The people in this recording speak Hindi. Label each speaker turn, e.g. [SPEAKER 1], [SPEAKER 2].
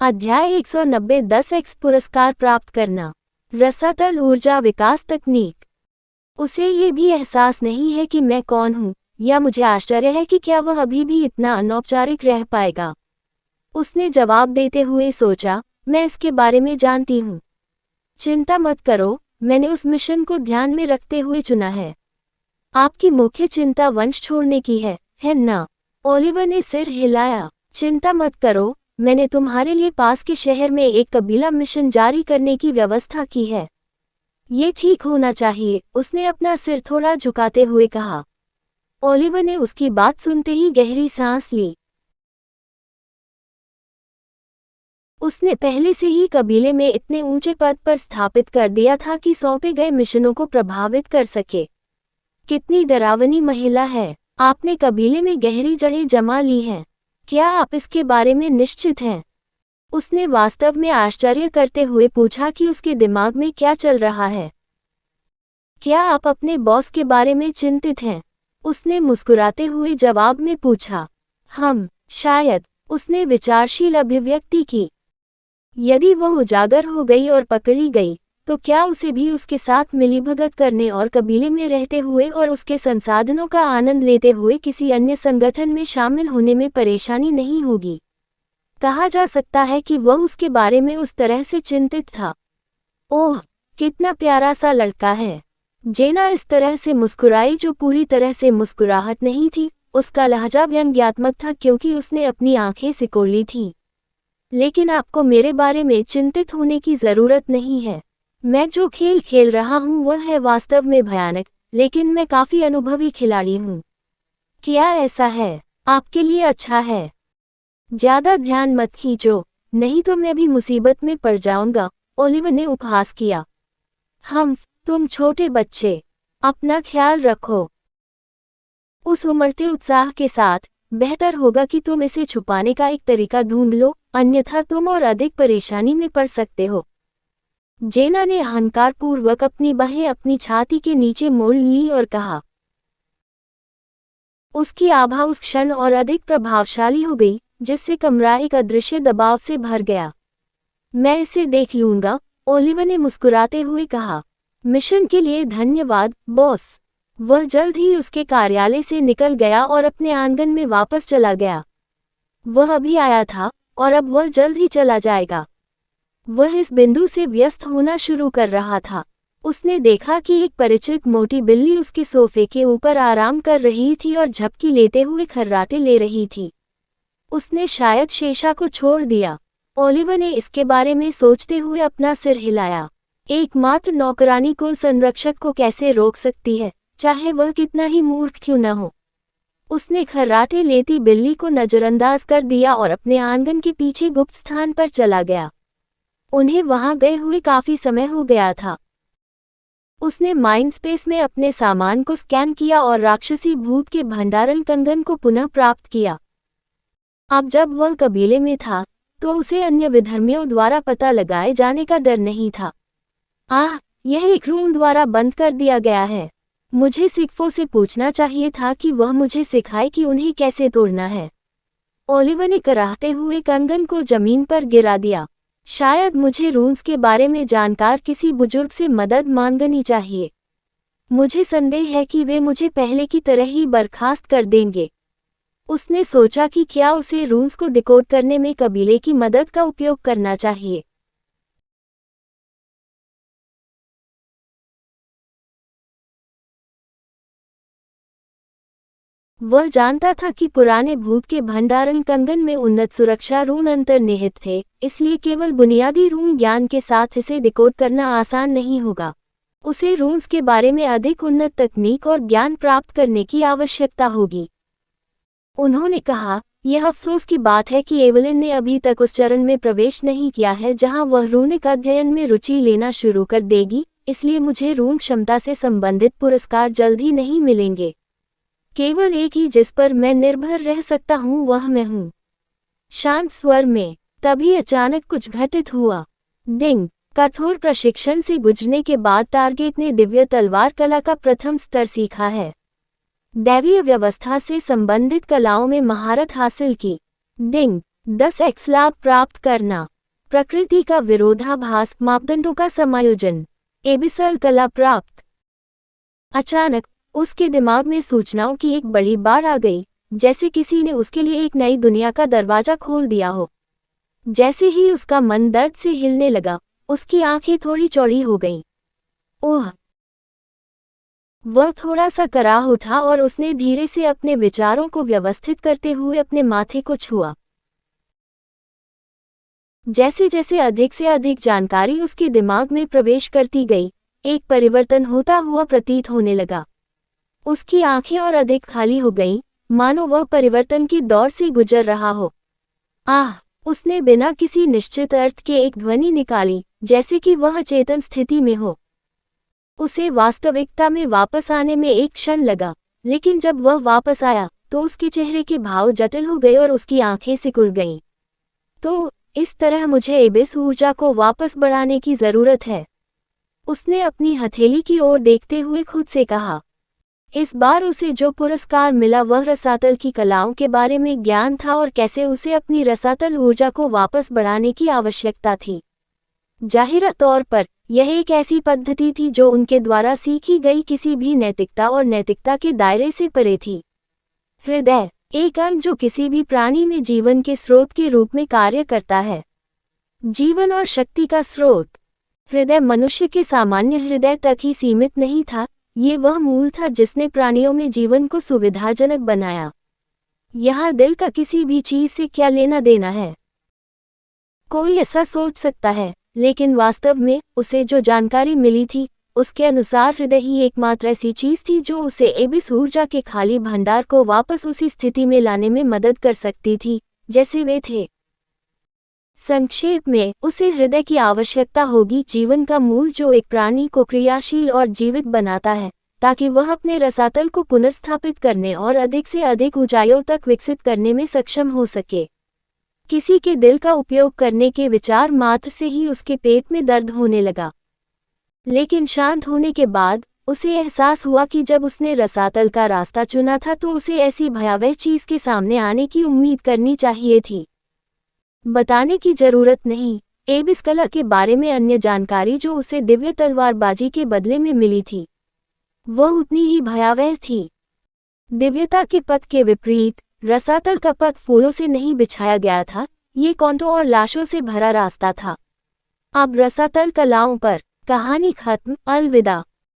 [SPEAKER 1] अध्याय 190 10x पुरस्कार प्राप्त करना। रसातल ऊर्जा विकास तकनीक। उसे ये भी एहसास नहीं है कि मैं कौन हूँ, या मुझे आश्चर्य है कि क्या वह अभी भी इतना अनौपचारिक रह पाएगा। उसने जवाब देते हुए सोचा, मैं इसके बारे में जानती हूँ। चिंता मत करो, मैंने उस मिशन को ध्यान में रखते हुए चुना है। आपकी मुख्य चिंता वंश छोड़ने की है ना? ओलिवर ने सिर हिलाया। चिंता मत करो, मैंने तुम्हारे लिए पास के शहर में एक कबीला मिशन जारी करने की व्यवस्था की है। ये ठीक होना चाहिए, उसने अपना सिर थोड़ा झुकाते हुए कहा। ओलिवर ने उसकी बात सुनते ही गहरी सांस ली। उसने पहले से ही कबीले में इतने ऊंचे पद पर स्थापित कर दिया था कि सौंपे गए मिशनों को प्रभावित कर सके। कितनी डरावनी महिला है। आपने कबीले में गहरी जड़ें जमा ली हैं। क्या आप इसके बारे में निश्चित हैं? उसने वास्तव में आश्चर्य करते हुए पूछा कि उसके दिमाग में क्या चल रहा है। क्या आप अपने बॉस के बारे में चिंतित हैं? उसने मुस्कुराते हुए जवाब में पूछा। शायद, उसने विचारशील अभिव्यक्ति की। यदि वह उजागर हो गई और पकड़ी गई, तो क्या उसे भी उसके साथ मिलीभगत करने और कबीले में रहते हुए और उसके संसाधनों का आनंद लेते हुए किसी अन्य संगठन में शामिल होने में परेशानी नहीं होगी? कहा जा सकता है कि वह उसके बारे में उस तरह से चिंतित था। ओह, कितना प्यारा सा लड़का है। जेना इस तरह से मुस्कुराई, जो पूरी तरह से मुस्कुराहट नहीं थी। उसका लहजा व्यंग्यात्मक था क्योंकि उसने अपनी आंखें सिकोड़ ली थीं। लेकिन आपको मेरे बारे में चिंतित होने की ज़रूरत नहीं है। मैं जो खेल खेल रहा हूँ वह है वास्तव में भयानक, लेकिन मैं काफ़ी अनुभवी खिलाड़ी हूँ। क्या ऐसा है? आपके लिए अच्छा है। ज़्यादा ध्यान मत खींचो, नहीं तो मैं भी मुसीबत में पड़ जाऊंगा, ओलिवर ने उपहास किया। तुम छोटे बच्चे, अपना ख्याल रखो। उस उमड़ते उत्साह के साथ, बेहतर होगा कि तुम इसे छुपाने का एक तरीका ढूंढ लो, अन्यथा तुम और अधिक परेशानी में पड़ सकते हो। जेना ने अहंकारपूर्वक अपनी बाहें अपनी छाती के नीचे मोड़ ली और कहा। उसकी आभा उस क्षण और अधिक प्रभावशाली हो गई, जिससे कमरा एक अदृश्य दबाव से भर गया। मैं इसे देख लूंगा, ओलिवर ने मुस्कुराते हुए कहा। मिशन के लिए धन्यवाद, बॉस। वह जल्द ही उसके कार्यालय से निकल गया और अपने आंगन में वापस चला गया। वह अभी आया था, और अब वह जल्द ही चला जाएगा। वह इस बिंदु से व्यस्त होना शुरू कर रहा था। उसने देखा कि एक परिचित मोटी बिल्ली उसके सोफे के ऊपर आराम कर रही थी और झपकी लेते हुए खर्राटे ले रही थी। उसने शायद शेषा को छोड़ दिया। ओलिवर ने इसके बारे में सोचते हुए अपना सिर हिलाया। एकमात्र नौकरानी कुल संरक्षक को कैसे रोक सकती है, चाहे वह कितना ही मूर्ख क्यों न हो। उसने खर्राटे लेती बिल्ली को नजरअंदाज कर दिया और अपने आंगन के पीछे गुप्त स्थान पर चला गया। उन्हें वहां गए हुए काफी समय हो गया था। उसने माइंडस्पेस में अपने सामान को स्कैन किया और राक्षसी भूत के भंडारण कंगन को पुनः प्राप्त किया। अब जब वह कबीले में था, तो उसे अन्य विधर्मियों द्वारा पता लगाए जाने का डर नहीं था। यह एक रूम द्वारा बंद कर दिया गया है। मुझे सिक्फो से पूछना चाहिए था कि वह मुझे सिखाए कि उन्हें कैसे तोड़ना है। ओलिवर ने कराहते हुए कंगन को जमीन पर गिरा दिया। शायद मुझे रून्स के बारे में जानकार किसी बुजुर्ग से मदद मांगनी चाहिए। मुझे संदेह है कि वे मुझे पहले की तरह ही बर्खास्त कर देंगे। उसने सोचा कि क्या उसे रून्स को डिकोड करने में कबीले की मदद का उपयोग करना चाहिए। वह जानता था कि पुराने भूत के भंडारण कंगन में उन्नत सुरक्षा रून अंतर्निहित थे, इसलिए केवल बुनियादी रून ज्ञान के साथ इसे डिकोड करना आसान नहीं होगा। उसे रून्स के बारे में अधिक उन्नत तकनीक और ज्ञान प्राप्त करने की आवश्यकता होगी। उन्होंने कहा, यह अफसोस की बात है कि एवलिन ने अभी तक उस चरण में प्रवेश नहीं किया है जहां वह रूनिक अध्ययन में रुचि लेना शुरू कर देगी, इसलिए मुझे रून क्षमता से संबंधित पुरस्कार जल्द ही नहीं मिलेंगे। केवल एक ही जिस पर मैं निर्भर रह सकता हूँ वह मैं हूँ। शांत स्वर में। तभी अचानक कुछ घटित हुआ। डिंग। कठोर प्रशिक्षण से गुजरने के बाद टारगेट ने दिव्य तलवार कला का प्रथम स्तर सीखा है। दैवीय व्यवस्था से संबंधित कलाओं में महारत हासिल की। डिंग। 10x लाभ प्राप्त करना। प्रकृति का विरोधाभास, मापदंडों का समायोजन। एबिसल कला प्राप्त। अचानक उसके दिमाग में सूचनाओं की एक बड़ी बाढ़ आ गई, जैसे किसी ने उसके लिए एक नई दुनिया का दरवाजा खोल दिया हो। जैसे ही उसका मन दर्द से हिलने लगा, उसकी आंखें थोड़ी चौड़ी हो गईं। ओह! वह थोड़ा सा कराह उठा और उसने धीरे से अपने विचारों को व्यवस्थित करते हुए अपने माथे को छुआ। जैसे जैसे अधिक से अधिक जानकारी उसके दिमाग में प्रवेश करती गई, एक परिवर्तन होता हुआ प्रतीत होने लगा। उसकी आंखें और अधिक खाली हो गईं, मानो वह परिवर्तन की दौर से गुजर रहा हो। आह! उसने बिना किसी निश्चित अर्थ के एक ध्वनि निकाली, जैसे कि वह चेतन स्थिति में हो। उसे वास्तविकता में वापस आने में एक क्षण लगा, लेकिन जब वह वापस आया, तो उसके चेहरे के भाव जटिल हो गए और उसकी आंखें सिकुड़ गईं। तो इस तरह मुझे एबिस ऊर्जा को वापस बढ़ाने की जरूरत है, उसने अपनी हथेली की ओर देखते हुए खुद से कहा। इस बार उसे जो पुरस्कार मिला वह रसातल की कलाओं के बारे में ज्ञान था और कैसे उसे अपनी रसातल ऊर्जा को वापस बढ़ाने की आवश्यकता थी। जाहिर तौर पर यह एक ऐसी पद्धति थी जो उनके द्वारा सीखी गई किसी भी नैतिकता और नैतिकता के दायरे से परे थी। हृदय, एक अंग जो किसी भी प्राणी में जीवन के स्रोत के रूप में कार्य करता है। जीवन और शक्ति का स्रोत। हृदय मनुष्य के सामान्य हृदय तक ही सीमित नहीं था, ये वह मूल था जिसने प्राणियों में जीवन को सुविधाजनक बनाया। यहाँ दिल का किसी भी चीज से क्या लेना देना है? कोई ऐसा सोच सकता है, लेकिन वास्तव में उसे जो जानकारी मिली थी, उसके अनुसार हृदय ही एकमात्र ऐसी चीज थी जो उसे एबिस ऊर्जा के खाली भंडार को वापस उसी स्थिति में लाने में मदद कर सकती थी, जैसे वे थे। संक्षेप में, उसे हृदय की आवश्यकता होगी, जीवन का मूल जो एक प्राणी को क्रियाशील और जीवित बनाता है, ताकि वह अपने रसातल को पुनर्स्थापित करने और अधिक से अधिक ऊंचाइयों तक विकसित करने में सक्षम हो सके। किसी के दिल का उपयोग करने के विचार मात्र से ही उसके पेट में दर्द होने लगा। लेकिन शांत होने के बाद उसे एहसास हुआ कि जब उसने रसातल का रास्ता चुना था तो उसे ऐसी भयावह चीज के सामने आने की उम्मीद करनी चाहिए थी। बताने की जरूरत नहीं, एबिस कला के बारे में अन्य जानकारी जो उसे दिव्य तलवारबाजी के बदले में मिली थी, वह उतनी ही भयावह थी। दिव्यता के पथ के विपरीत, रसातल का पथ फूलों से नहीं बिछाया गया था, ये कांटों और लाशों से भरा रास्ता था। अब रसातल कलाओं पर कहानी खत्म। अलविदा।